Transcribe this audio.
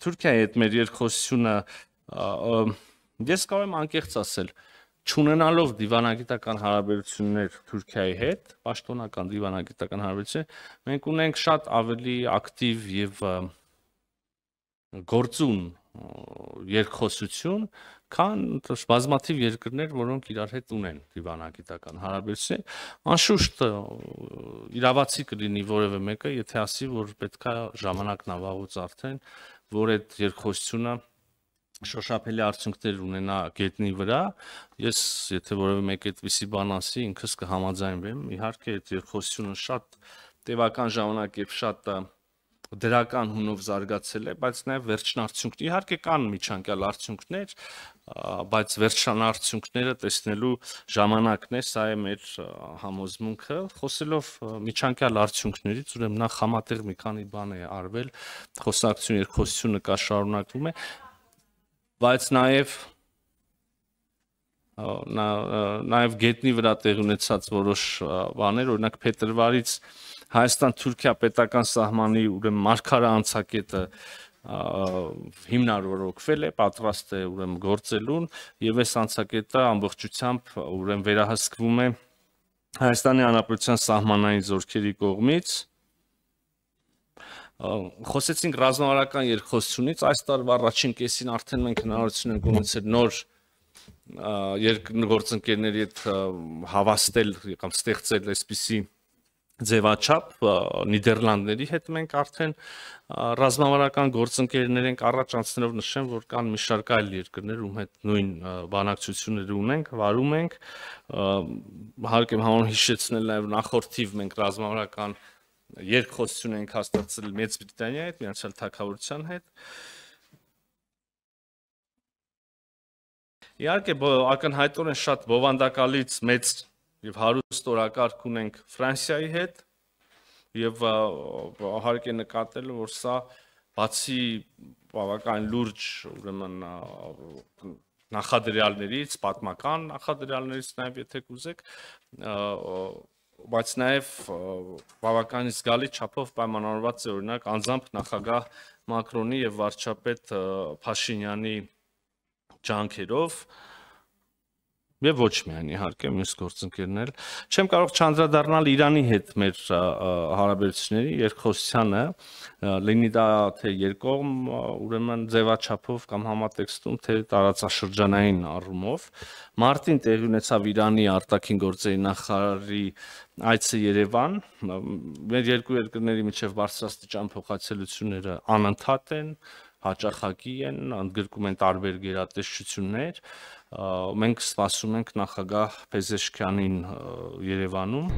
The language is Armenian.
Թուրքիայի հետ մեր երկխոսությունը ես կարող եմ անկեղծ ասել, չունենալով դիվանագիտական հարաբերություններ Թուրքիայի հետ, պաշտոնական դիվանագիտական հարաբերություններ, մենք ունենք շատ ավելի ակտիվ եւ գործուն երկխոսություն, քան բազմաթիվ երկրներ, որոնք իրար հետ ունեն դիվանագիտական հարաբերություններ, անշուշտ իրավացի կլինի որևէ մեկը, եթե ասի, որ պետքա ժամանակն ավաղուց արդեն, որ այդ երկխոսությունը շոշափելի արդյունքներ ունենա գետնի վրա, ես եթե որևէ մեկ այդպիսի բան ասի, ինքս կհամաձայնվեմ, իհարկե այդ երկխոսությունը շատ տևական ժամանակ եւ շատ դրական հունով զարգացել է, բայց նաև վերջնարդյունքներ, իհարկե կան միջանկյալ արդյունքներ, բայց վերջնարդյունքները տեսնելու ժամանակն է, սա է մեր համոզմունքը, խոսելով միջանկյալ արդյունքներից, ուրեմն նախ համատեղ մի քանի բան է արվել, խոսակցություն, երկխոսությունը կա շարունակվում է, բայց նաև գետնի վրա տեղ ունեցած որոշ բաներ, օրինակ փետրվարից Հայաստան-Թուրքիա պետական սահմանի ուրեմն մարգարե անցակետը հիմնարարվել է, պատրաստ է ուրեմն գործելուն եւ այս անցակետը ամբողջությամբ ուրեմն վերահսկվում է Հայաստանի Հանրապետության սահմանային զորքերի կողմից։ Խոսեցինք ռազմավարական երկխոսությունից, այս տարվա առաջին կեսին արդեն մենք հնարավորություն ենք ունեցել նոր երկգործընկերների հետ հավաստել կամ ստեղծել այսպիսի ձևաչափ Նիդերլանդների հետ մենք արդեն ռազմավարական գործընկերներ ենք առաջ անցնելով նշեմ, որ կան մի շարք այլ երկրներ, ում հետ նույն բանակցություններ ունենք, վարում ենք, հարկ եմ համոն հիշեցնել նաև նախորդ թիվ մենք ռազմավարական երկխոսություն ենք հաստատել Մեծ Բրիտանիայի հետ, Միացյալ Թագավորության հետ։ Իհարկե ակնհայտորեն շատ բովանդակալից մեծ եւ հարուստ օրակարգ ունենք Ֆրանսիայի հետ եւ հարկ է նկատել, որ սա բացի բավական լուրջ ուրեմն նախադրյալներից, պատմական նախադրյալներից նաեւ եթե կուզեք, բայց նաեւ բավականին զգալի չափով պայմանավորված է օրինակ անձամբ նախագահ Մակրոնի եւ վարչապետ Փաշինյանի ջանքերով Եվ ոչ միայն իհարկե մյուս գործընկերներ, չեմ կարող չանդրադառնալ Իրանի հետ մեր հարաբերությունների երկխոսությանը, լինի դա թե երկկողմ, ուրեմն ձևաչափով կամ համատեքստում, թե տարածաշրջանային առումով։ Մարտին տեղի ունեցավ Իրանի արտաքին գործերի նախարարի այցը Երևան, մեր երկու երկրների միջև բարձրաստիճան փոխհատուցությունները անընդհատ են, հաճախակի են, ընդգրկում են տարբեր գերատեսչություններ, մենք սպասում ենք նախագահ Փեզեշքյանին Երևանում։